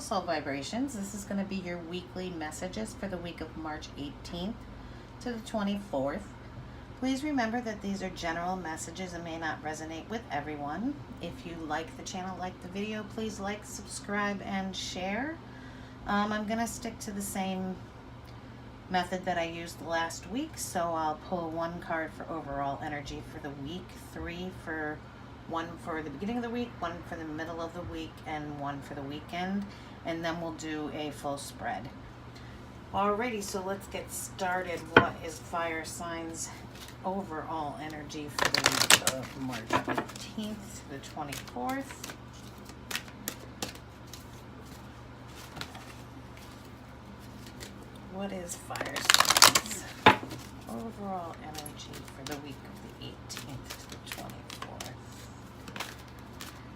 Soul Vibrations. This is going to be your weekly messages for the week of March 18th to the 24th. Please remember that these are general messages and may not resonate with everyone. If you like the channel, like the video, please like, subscribe, and share. I'm going to stick to the same method that I used last week, so I'll pull one card for overall energy for the week, one for the beginning of the week, one for the middle of the week, and one for the weekend, and then we'll do a full spread. Alrighty, so let's get started. What is fire signs overall energy for the week of March 18th to the 24th? What is fire signs overall energy for the week of the 18th to the 24th?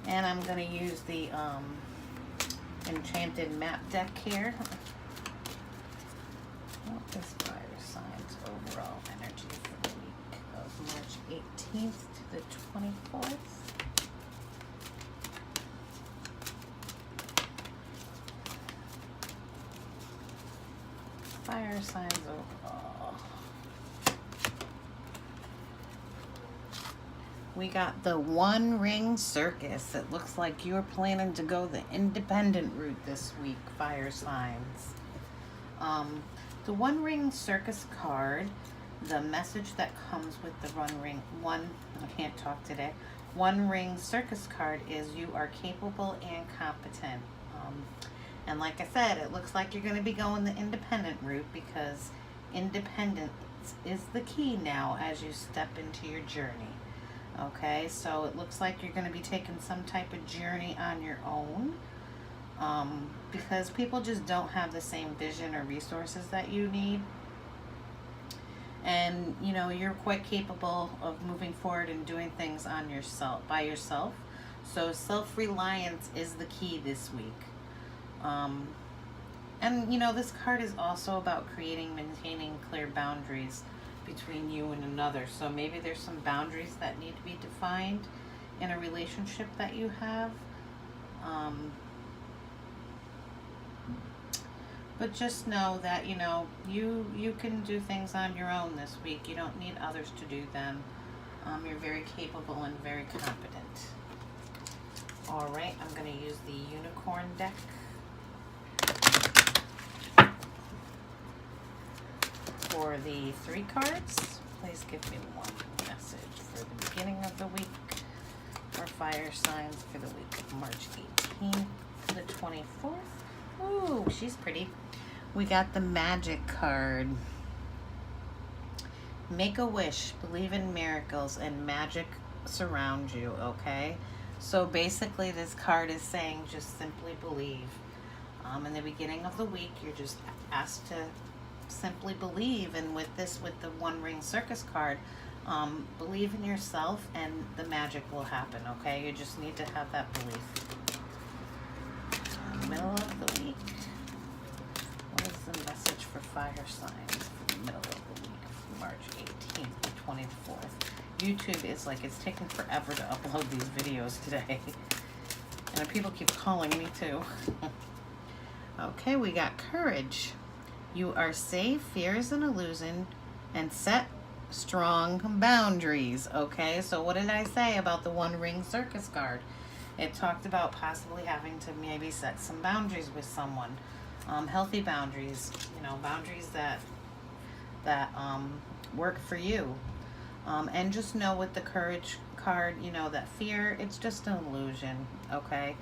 And I'm going to use the Enchanted Map deck here. What is fire signs overall energy for the week of March 18th to the 24th? Fire signs overall. We got the One Ring Circus. It looks like you're planning to go the independent route this week, fire signs. The One Ring Circus card, the message that comes with the One Ring Circus card is you are capable and competent. And like I said, it looks like you're going to be going the independent route because independence is the key now as you step into your journey. Okay, so it looks like you're going to be taking some type of journey on your own because people just don't have the same vision or resources that you need. And, you know, you're quite capable of moving forward and doing things by yourself. So self-reliance is the key this week. And you know, this card is also about maintaining clear boundaries between you and another. So maybe there's some boundaries that need to be defined in a relationship that you have. But just know that, you know, you can do things on your own this week. You don't need others to do them. You're very capable and very competent. All right, I'm going to use the Unicorn deck. For the 3 cards, please give me one message for the beginning of the week for fire signs for the week of March 18th to the 24th. Ooh, she's pretty. We got the Magic card. Make a wish, believe in miracles, and magic surround you, okay? So basically this card is saying just simply believe. In the beginning of the week, you're just asked to simply believe, and with the One Ring Circus card, believe in yourself and the magic will happen, okay? You just need to have that belief. Middle of the week, what is the message for fire signs for the middle of the week, March 18th to 24th? YouTube is like, it's taking forever to upload these videos today. And people keep calling me too. Okay, we got courage. You are safe, fear is an illusion, and set strong boundaries. Okay, so what did I say about the One Ring Circus card? It talked about possibly having to maybe set some boundaries with someone. Healthy boundaries, you know, boundaries that work for you. And just know with the courage card, you know, that fear, it's just an illusion, okay?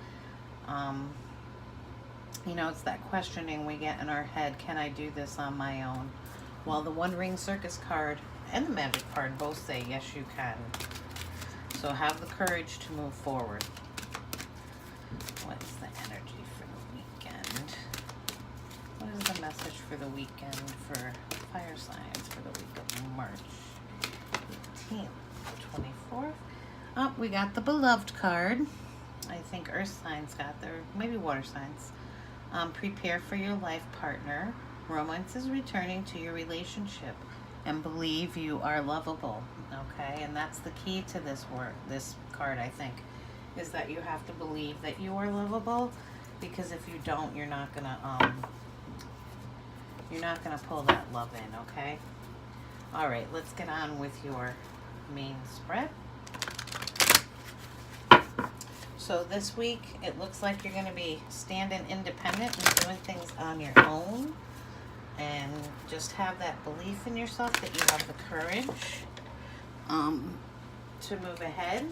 You know, it's that questioning we get in our head, can I do this on my own? Well, the One Ring Circus card and the Magic card both say, yes, you can. So have the courage to move forward. What's the energy for the weekend? What is the message for the weekend for fire signs for the week of March 18th to 24th? Oh, we got the Beloved card. I think earth signs got there, maybe water signs. Prepare for your life partner. Romance is returning to your relationship, and believe you are lovable. Okay, and that's the key to this card, I think, is that you have to believe that you are lovable because if you don't, you're not gonna pull that love in, okay? All right, let's get on with your main spread. So this week, it looks like you're going to be standing independent and doing things on your own, and just have that belief in yourself that you have the courage to move ahead,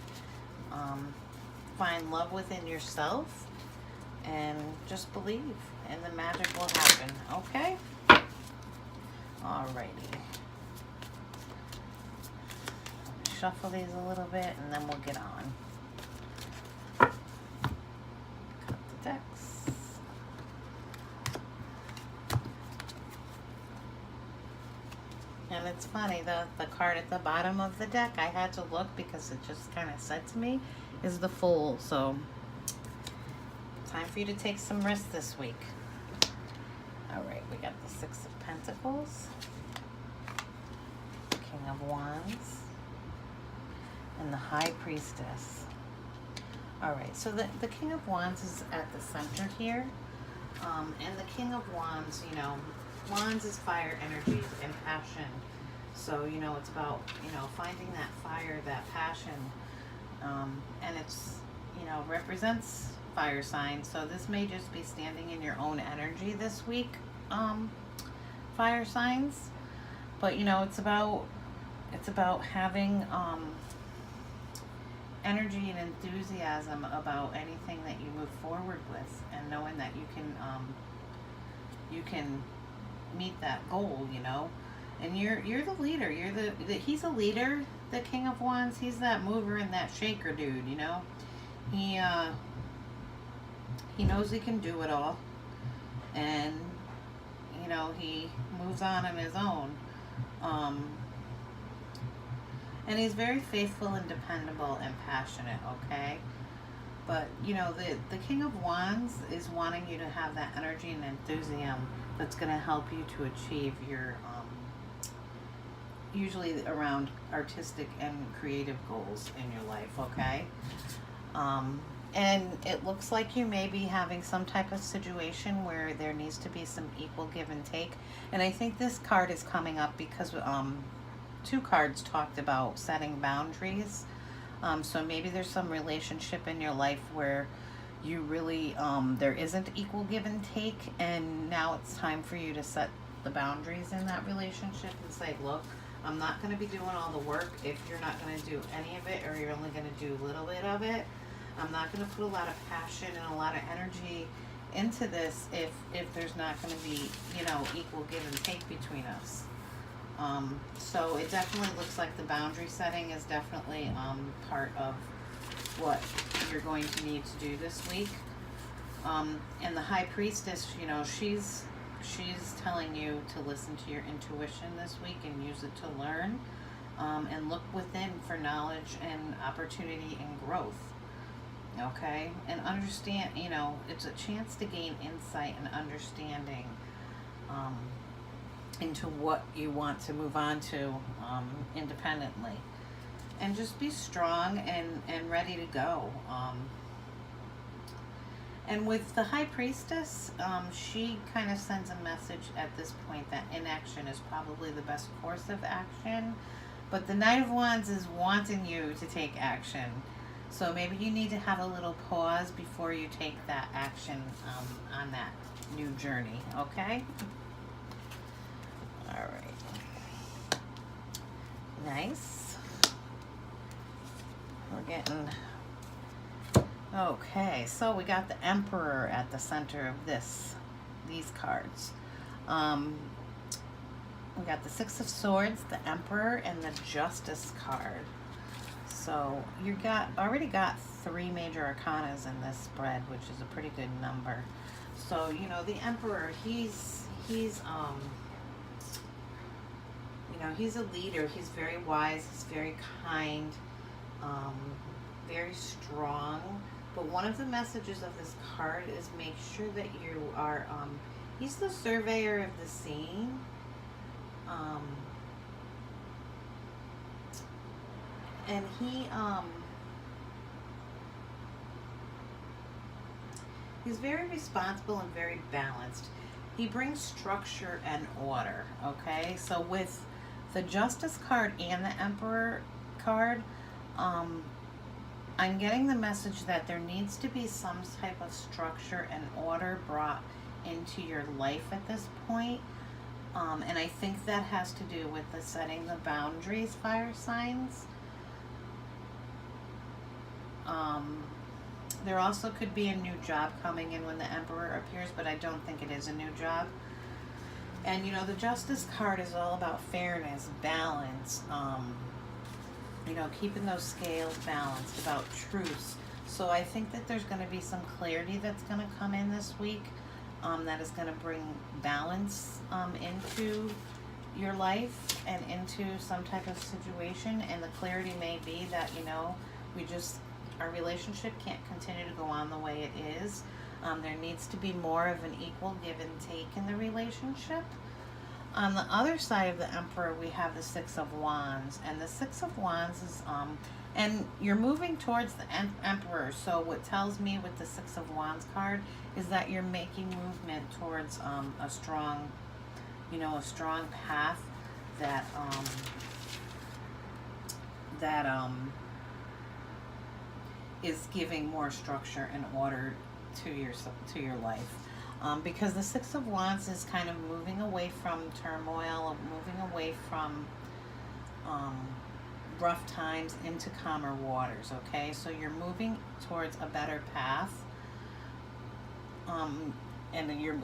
find love within yourself, and just believe, and the magic will happen, okay? Alrighty. Shuffle these a little bit and then we'll get on. Cut the decks. And it's funny, the card at the bottom of the deck, I had to look because it just kind of said to me, is the Fool. So, time for you to take some risks this week. Alright, we got the Six of Pentacles, King of Wands, and the High Priestess. Alright, so the King of Wands is at the center here. And the King of Wands, you know, Wands is fire energy and passion. So, you know, it's about, you know, finding that fire, that passion. And it's, you know, represents fire signs. So this may just be standing in your own energy this week, fire signs. But, you know, it's about having energy and enthusiasm about anything that you move forward with, and knowing that you can meet that goal, you know. And you're the leader. He's a leader, the King of Wands. He's that mover and that shaker dude, you know. He knows he can do it all, and you know, he moves on his own. And he's very faithful and dependable and passionate, okay? But, you know, the King of Wands is wanting you to have that energy and enthusiasm that's going to help you to achieve your, usually around artistic and creative goals in your life, okay? And it looks like you may be having some type of situation where there needs to be some equal give and take. And I think this card is coming up because two cards talked about setting boundaries. So maybe there's some relationship in your life where you really, there isn't equal give and take, and now it's time for you to set the boundaries in that relationship and say, look, I'm not going to be doing all the work if you're not going to do any of it, or you're only going to do a little bit of it. I'm not going to put a lot of passion and a lot of energy into this if there's not going to be, you know, equal give and take between us. So it definitely looks like the boundary setting is definitely part of what you're going to need to do this week. And the High Priestess, you know, she's telling you to listen to your intuition this week and use it to learn, and look within for knowledge and opportunity and growth. Okay? And understand, you know, it's a chance to gain insight and understanding into what you want to move on to independently. And just be strong and ready to go. And with the High Priestess, she kind of sends a message at this point that inaction is probably the best course of action. But the Knight of Wands is wanting you to take action. So maybe you need to have a little pause before you take that action on that new journey, okay? All right. Nice. We're getting... Okay, so we got the Emperor at the center of these cards. We got the Six of Swords, the Emperor, and the Justice card. So you already got 3 major arcanas in this spread, which is a pretty good number. So, you know, the Emperor, he's you know, he's a leader. He's very wise. He's very kind, very strong. But one of the messages of this card is make sure that you are, he's the surveyor of the scene. And He's very responsible and very balanced. He brings structure and order, okay? So with the Justice card and the Emperor card, I'm getting the message that there needs to be some type of structure and order brought into your life at this point. And I think that has to do with the setting the boundaries, fire signs. There also could be a new job coming in when the Emperor appears, but I don't think it is a new job. And you know, the Justice card is all about fairness, balance, you know, keeping those scales balanced, about truce. So I think that there's going to be some clarity that's going to come in this week, that is going to bring balance into your life and into some type of situation. And the clarity may be that, you know, our relationship can't continue to go on the way it is. There needs to be more of an equal give and take in the relationship. On the other side of the Emperor, we have the Six of Wands. And the Six of Wands is, and you're moving towards the Emperor. So what tells me with the Six of Wands card is that you're making movement towards a strong, you know, a strong path that, is giving more structure and order to your life. Because the Six of Wands is kind of moving away from turmoil, moving away from rough times into calmer waters, okay? So you're moving towards a better path. And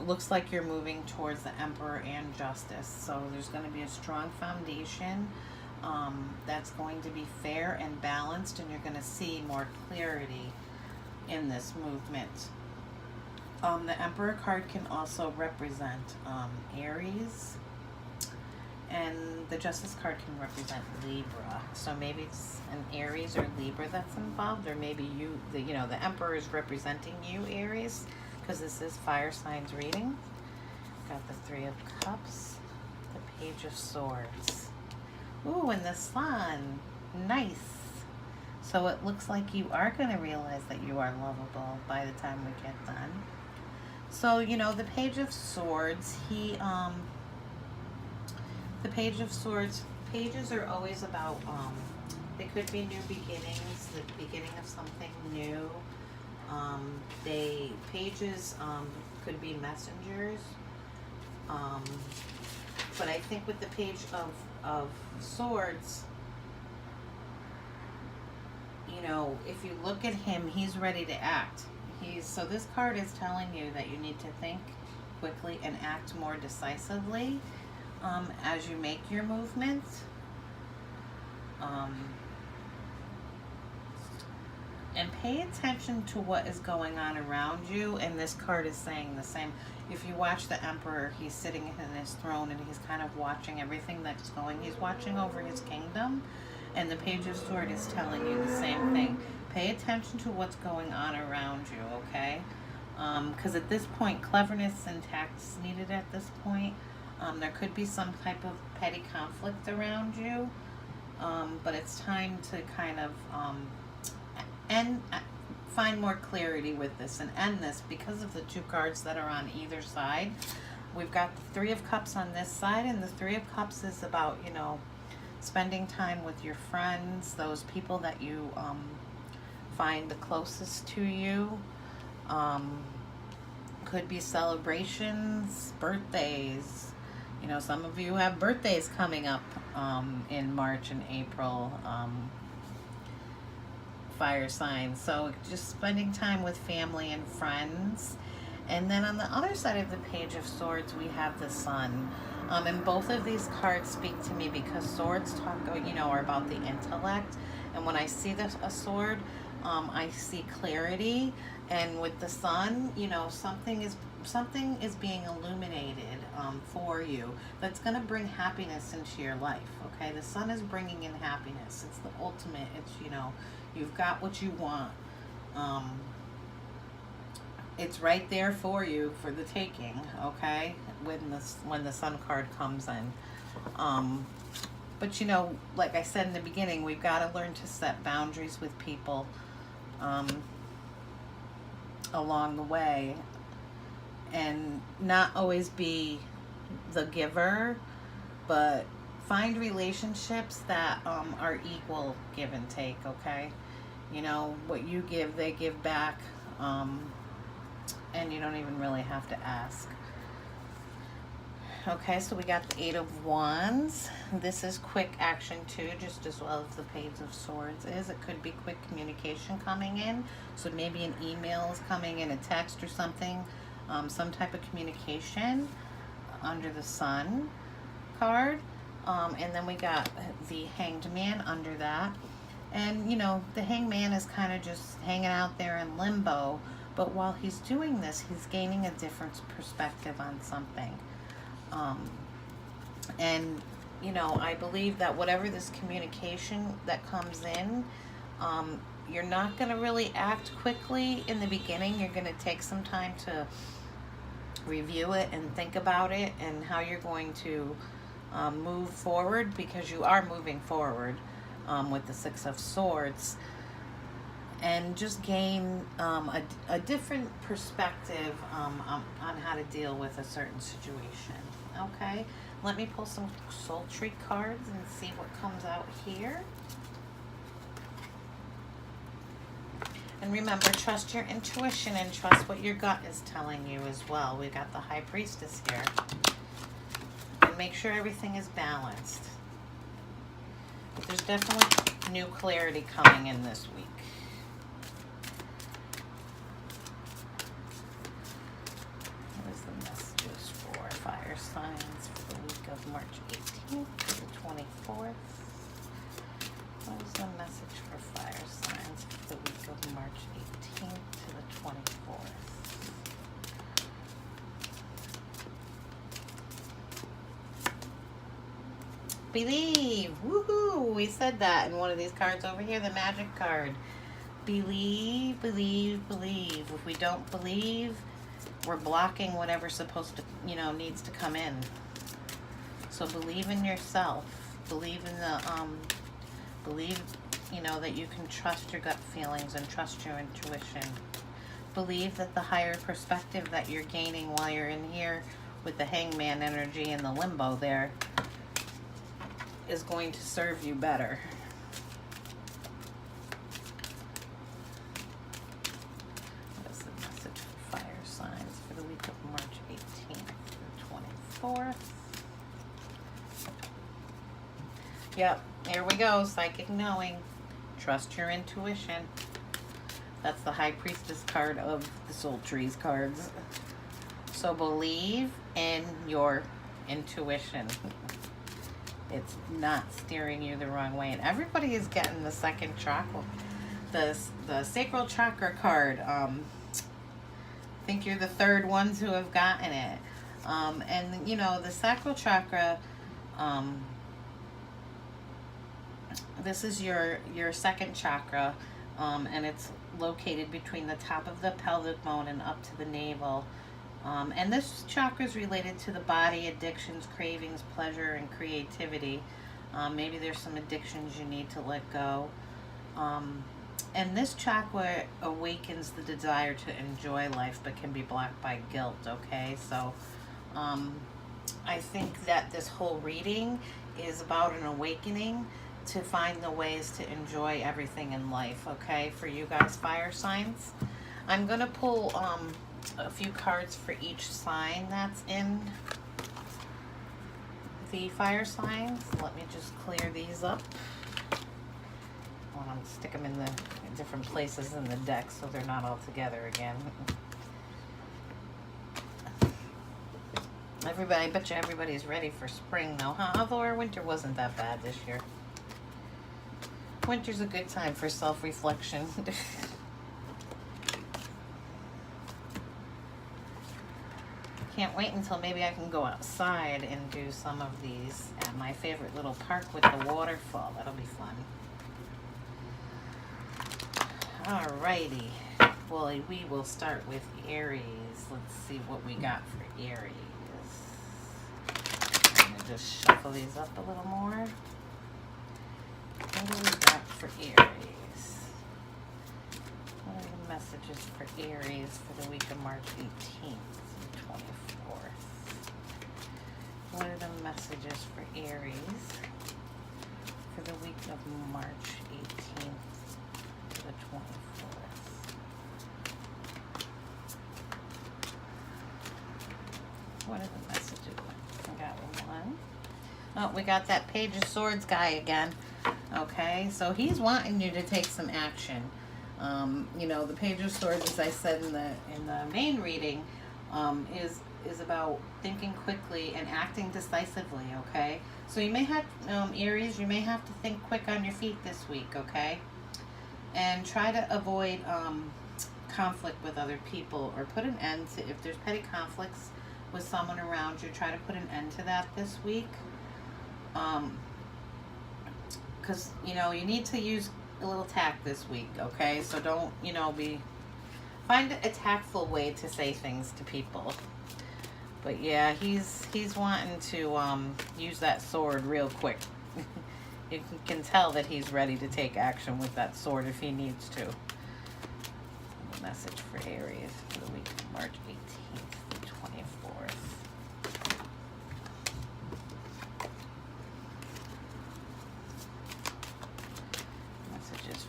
looks like you're moving towards the Emperor and Justice. So there's going to be a strong foundation that's going to be fair and balanced, and you're going to see more clarity in this movement. The Emperor card can also represent Aries, and the Justice card can represent Libra. So maybe it's an Aries or Libra that's involved, or maybe the Emperor is representing you, Aries, because this is fire signs reading. Got the Three of Cups, the Page of Swords. Ooh, and the Sun. Nice. So it looks like you are going to realize that you are lovable by the time we get done. So, you know, the Page of Swords, the Page of Swords, pages are always about, they could be new beginnings, the beginning of something new. Pages could be messengers. But I think with the Page of Swords, you know, if you look at him, he's ready to act. So this card is telling you that you need to think quickly and act more decisively as you make your movements. And pay attention to what is going on around you. And this card is saying the same. If you watch the Emperor, he's sitting in his throne and he's kind of watching everything that's going. He's watching over his kingdom. And the Page of Swords is telling you the same thing. Pay attention to what's going on around you, okay? Because at this point, cleverness and tact is needed at this point. There could be some type of petty conflict around you. But it's time to kind of find more clarity with this and end this because of the two cards that are on either side. We've got the Three of Cups on this side, and the Three of Cups is about, you know, spending time with your friends, those people that you find the closest to you. Could be celebrations, birthdays. You know, some of you have birthdays coming up in March and April. Fire signs. So just spending time with family and friends. And then on the other side of the Page of Swords, we have the Sun. And both of these cards speak to me because swords talk, you know, are about the intellect. And when I see a sword, I see clarity. And with the Sun, you know, something is being illuminated for you that's going to bring happiness into your life. Okay, the Sun is bringing in happiness. It's the ultimate. It's, you know, you've got what you want. It's right there for you for the taking, okay, when the Sun card comes in. But, you know, like I said in the beginning, we've got to learn to set boundaries with people. along the way, and not always be the giver, but find relationships that are equal give and take, okay? You know, what you give, they give back, and you don't even really have to ask. Okay, so we got the Eight of Wands. This is quick action too, just as well as the Page of Swords is. It could be quick communication coming in. So maybe an email is coming in, a text or something, some type of communication under the Sun card. And then we got the Hanged Man under that. And, you know, the Hanged Man is kind of just hanging out there in limbo. But while he's doing this, he's gaining a different perspective on something. And, you know, I believe that whatever this communication that comes in, you're not going to really act quickly in the beginning. You're going to take some time to review it and think about it and how you're going to move forward, because you are moving forward with the Six of Swords. And just gain a different perspective on how to deal with a certain situation. Okay, let me pull some sultry cards and see what comes out here. And remember, trust your intuition and trust what your gut is telling you as well. We got the High Priestess here. And make sure everything is balanced. But there's definitely new clarity coming in this week. Fire signs for the week of March 18th to the 24th. What is the message for fire signs for the week of March 18th to the 24th? Believe! Woohoo! We said that in one of these cards over here, the magic card. Believe, believe, believe. If we don't believe, we're blocking whatever's supposed to, you know, needs to come in. So believe in yourself. Believe in the, believe, you know, that you can trust your gut feelings and trust your intuition. Believe that the higher perspective that you're gaining while you're in here with the Hangman energy and the limbo there is going to serve you better. March 18th to 24th. Yep, here we go. Psychic knowing. Trust your intuition. That's the High Priestess card of the Soul Trees cards. So believe in your intuition. It's not steering you the wrong way. And everybody is getting the second chakra. The Sacral Chakra card. I think you're the third ones who have gotten it. And, you know, the sacral chakra, this is your second chakra, and it's located between the top of the pelvic bone and up to the navel. And this chakra is related to the body, addictions, cravings, pleasure, and creativity. Maybe there's some addictions you need to let go. And this chakra awakens the desire to enjoy life, but can be blocked by guilt, okay? So I think that this whole reading is about an awakening to find the ways to enjoy everything in life, okay? For you guys, fire signs. I'm going to pull a few cards for each sign that's in the fire signs. Let me just clear these up. I want to stick them in the different places in the deck so they're not all together again. Everybody, I bet you everybody's ready for spring though, huh? Although our winter wasn't that bad this year. Winter's a good time for self-reflection. Can't wait until maybe I can go outside and do some of these at my favorite little park with the waterfall. That'll be fun. Alrighty, well, we will start with Aries. Let's see what we got for Aries. I'm going to just shuffle these up a little more. What do we got for Aries? What are the Messages for Aries for the week of March 18th to 24th. What are the messages for Aries for the week of March 18th to the 24th? What are the messages? I got one. Oh, we got that Page of Swords guy again. Okay, so he's wanting you to take some action. You know, the Page of Swords, as I said in the main reading, is about thinking quickly and acting decisively. Okay, so you may have Aries, you may have to think quick on your feet this week. Okay, and try to avoid conflict with other people, or put an end to, if there's petty conflicts with someone around you, try to put an end to that this week. Because, you know, you need to use a little tact this week, okay? So don't, you know, find a tactful way to say things to people. But yeah, he's wanting to use that sword real quick. You can tell that he's ready to take action with that sword if he needs to. The message for Aries for the week of March 18th to 24th.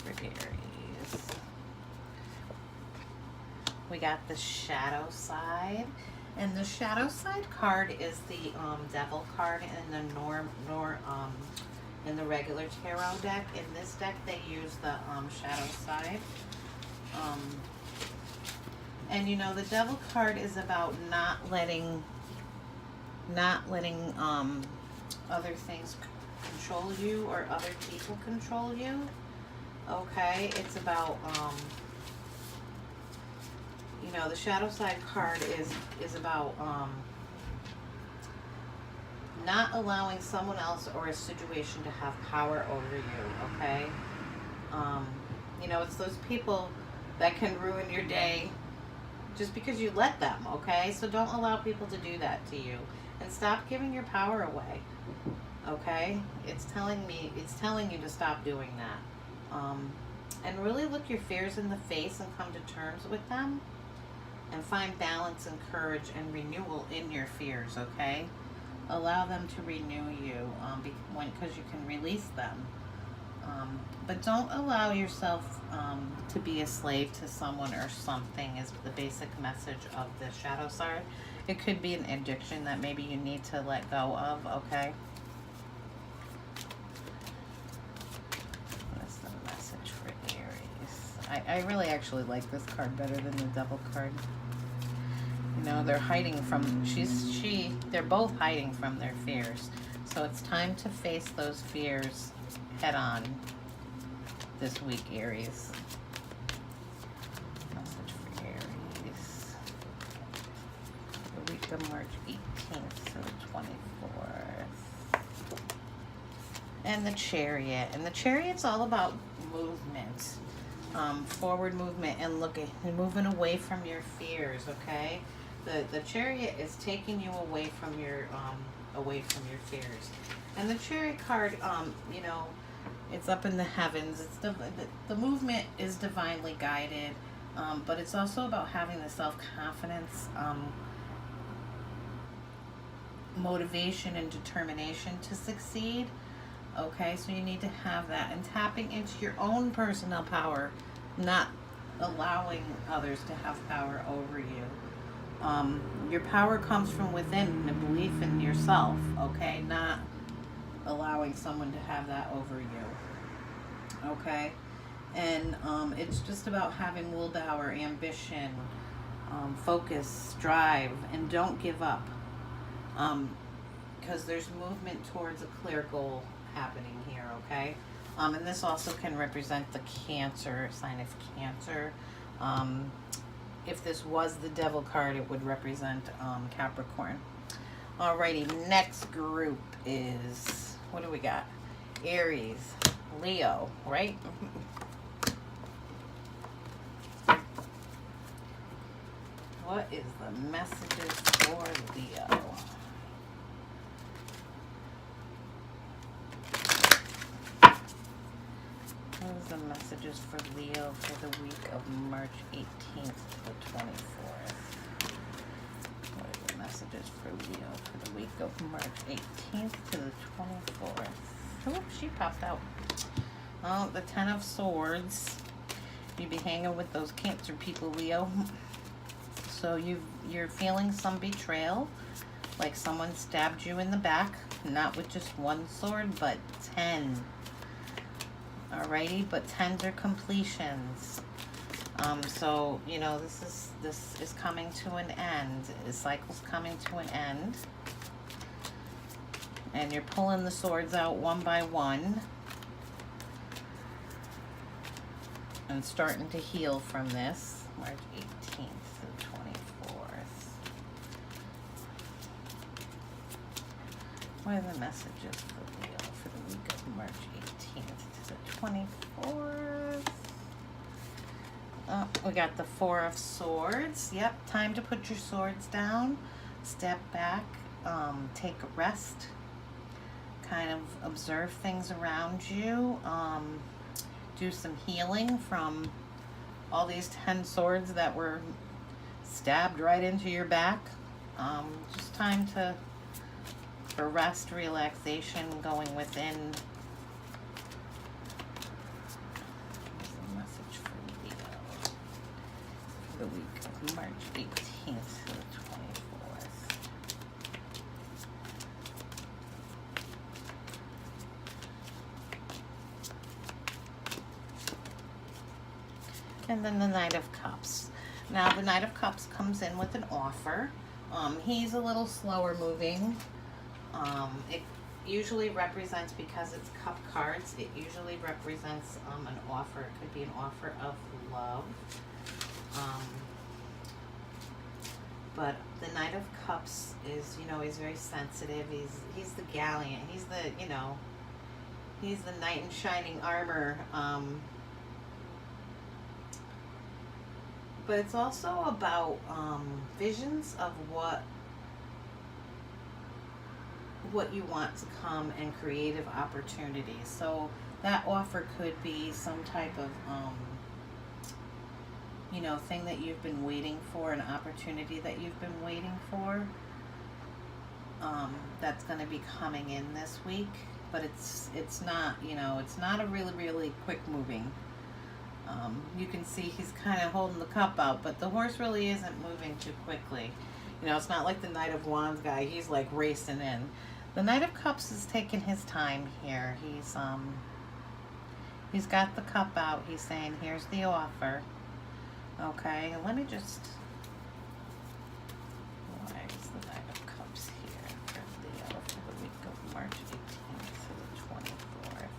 For Aries. We got the shadow side, and the shadow side card is the devil card in the in the regular tarot deck. In this deck they use the shadow side, and you know, the devil card is about not letting other things control you, or other people control you. Okay, it's about, you know, the shadow side card is about not allowing someone else or a situation to have power over you, okay? You know, it's those people that can ruin your day just because you let them, okay? So don't allow people to do that to you, and stop giving your power away, okay? It's telling you to stop doing that. And really look your fears in the face and come to terms with them, and find balance and courage and renewal in your fears, okay? Allow them to renew you, because you can release them. But don't allow yourself to be a slave to someone or something, is the basic message of the shadow side. It could be an addiction that maybe you need to let go of, okay? I really actually like this card better than the devil card. You know, they're hiding from, they're both hiding from their fears. So it's time to face those fears head on this week, Aries. Message for Aries. The week of March 18th to the 24th. And the Chariot. And the Chariot's all about movement. Forward movement and moving away from your fears, okay? The Chariot is taking you away from your fears. And the Chariot card, you know, it's up in the heavens. It's the movement is divinely guided, but it's also about having the self-confidence, motivation and determination to succeed. Okay, so you need to have that, and tapping into your own personal power, not allowing others to have power over you. Your power comes from within, the belief in yourself, okay? Not allowing someone to have that over you, okay? And it's just about having willpower, ambition, focus, drive, and don't give up. Because there's movement towards a clear goal happening here, okay? And this also can represent the Cancer, sign of Cancer. If this was the devil card, it would represent Capricorn. Alrighty, next group is, what do we got? Aries, Leo, right? What is the messages for Leo? What is the message messages for Leo for the week of March 18th to the 24th? What are the messages for Leo for the week of March 18th to the 24th? Oh, she popped out. Oh, the Ten of Swords. You be hanging with those Cancer people, Leo. So you're feeling some betrayal, like someone stabbed you in the back, not with just one sword, but 10. Alrighty, but 10s are completions. So you know this is coming to an end. The cycle's coming to an end, and you're pulling the swords out one by one and starting to heal from this. March 18th to the 24th. What are the messages for Leo for the week of March 18th to the 24th? Oh, we got the Four of Swords. Yep, time to put your swords down, step back, take a rest, kind of observe things around you, do some healing from all these 10 swords that were stabbed right into your back. Just time for rest, relaxation, going within. The week of March 18th to the 24th. And then the Knight of Cups. Now the Knight of Cups comes in with an offer. He's a little slower moving. It usually represents, because it's cup cards, it usually represents an offer. It could be an offer of love. But the Knight of Cups is, you know, he's very sensitive. He's the gallant. He's the, you know, he's the knight in shining armor. But it's also about visions of what you want to come and creative opportunities. So that offer could be some type of you know, thing that you've been waiting for, an opportunity that you've been waiting for, that's going to be coming in this week. But it's not, you know, it's not a really quick moving. You can see he's kind of holding the cup out, but the horse really isn't moving too quickly. You know, it's not like the Knight of Wands guy. He's like racing in. The Knight of Cups is taking his time here. He's got the cup out. He's saying, here's the offer. Okay, and let me just, why is the Knight of Cups here for Leo for the week of March 18th to the 24th?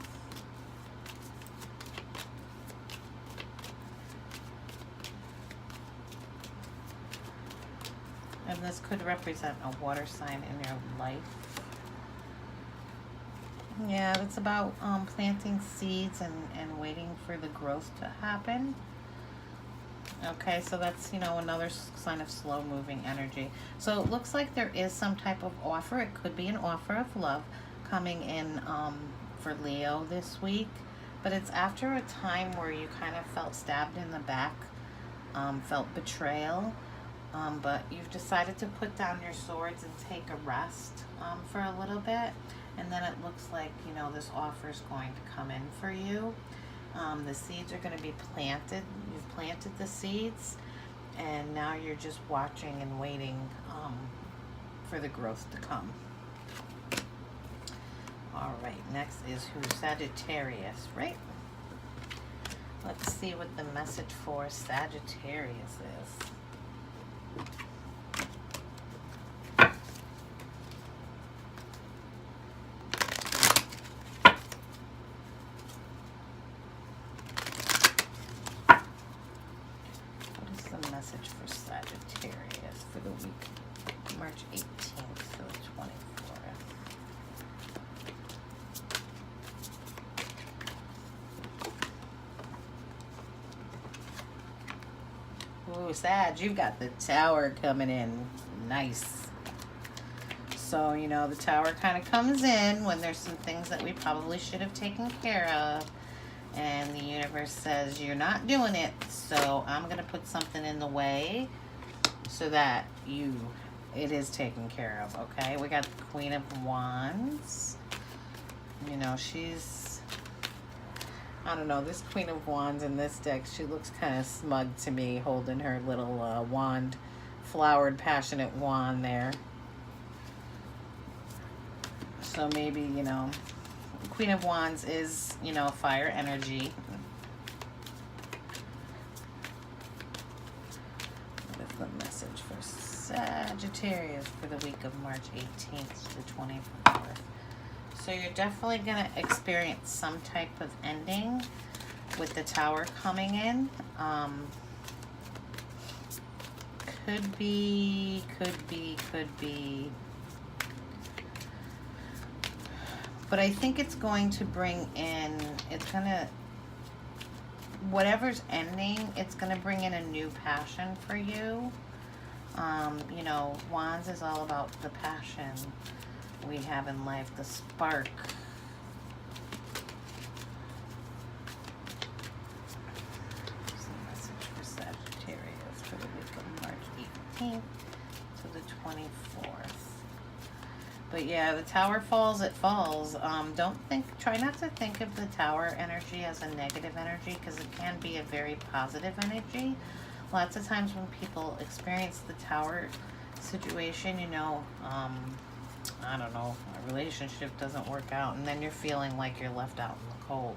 And this could represent a water sign in your life. Yeah, it's about planting seeds and waiting for the growth to happen. Okay, so that's, you know, another sign of slow moving energy. So it looks like there is some type of offer. It could be an offer of love coming in for Leo this week. But it's after a time where you kind of felt stabbed in the back, felt betrayal. But you've decided to put down your swords and take a rest for a little bit. And then it looks like, you know, this offer is going to come in for you. The seeds are going to be planted. You've planted the seeds, and now you're just watching and waiting for the growth to come. All right, next is who's Sagittarius, right? Let's see what the message for Sagittarius is. Message for Sagittarius for the week March 18th to the 24th. Ooh, Sag, you've got the Tower coming in. Nice. So, you know, the Tower kind of comes in when there's some things that we probably should have taken care of. And the universe says, you're not doing it, so I'm going to put something in the way so that it is taken care of, okay? We got the Queen of Wands. You know, she's, I don't know, this Queen of Wands in this deck, she looks kind of smug to me, holding her little wand, flowered, passionate wand there. So maybe, you know, Queen of Wands is, you know, fire energy. What is the message for Sagittarius for the week of March 18th to the 24th? So you're definitely going to experience some type of ending with the Tower coming in. Could be. But I think it's going to bring in, whatever's ending, it's going to bring in a new passion for you. You know, Wands is all about the passion we have in life, the spark. What's the message for Sagittarius for the week of March 18th to the 24th? But yeah, the Tower falls, it falls. Try not to think of the Tower energy as a negative energy, because it can be a very positive energy. Lots of times when people experience the Tower situation, you know, I don't know, a relationship doesn't work out, and then you're feeling like you're left out in the cold.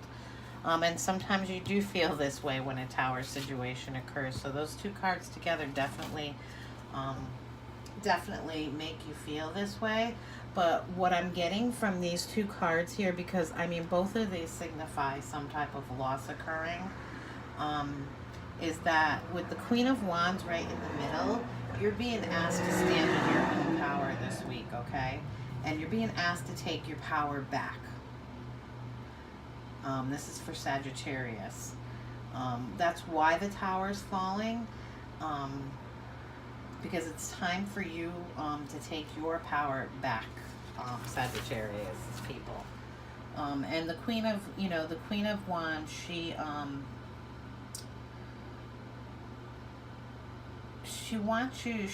And sometimes you do feel this way when a Tower situation occurs. So those two cards together definitely make you feel this way. But what I'm getting from these two cards here, because I mean both of these signify some type of loss occurring, is that with the Queen of Wands right in the middle, you're being asked to stand in your own power this week, okay? And you're being asked to take your power back. This is for Sagittarius. That's why the Tower's falling. Because it's time for you to take your power back, Sagittarius people. And the Queen of, the Queen of Wands, she wants you,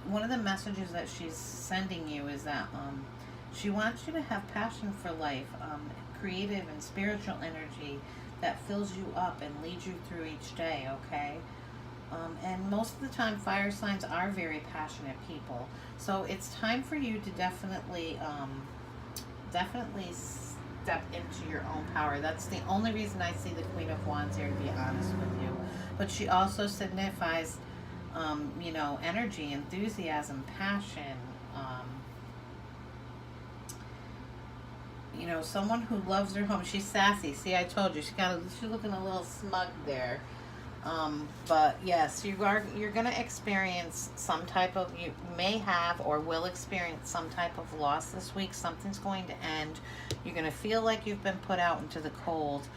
one of the messages that she's sending you is that she wants you to have passion for life, creative and spiritual energy that fills you up and leads you through each day, okay? And most of the time, fire signs are very passionate people. So it's time for you to definitely step into your own power. That's the only reason I see the Queen of Wands here, to be honest with you. But she also signifies, energy, enthusiasm, passion. Someone who loves their home. She's sassy. See, I told you, she's looking a little smug there. But yes, you're going to experience some type of, you may have or will experience some type of loss this week. Something's going to end. You're going to feel like you've been put out into the cold.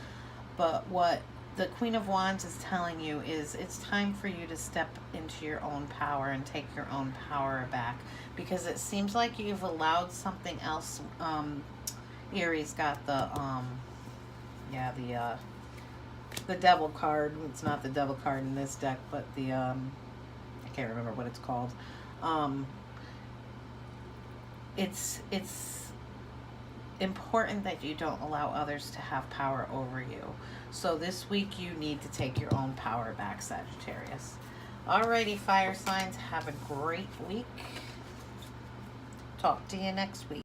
But what the Queen of Wands is telling you is it's time for you to step into your own power and take your own power back. Because it seems like you've allowed something else. Aries got the devil card. It's not the devil card in this deck, but the I can't remember what it's called. It's important that you don't allow others to have power over you. So this week you need to take your own power back, Sagittarius. Alrighty, fire signs, have a great week. Talk to you next week.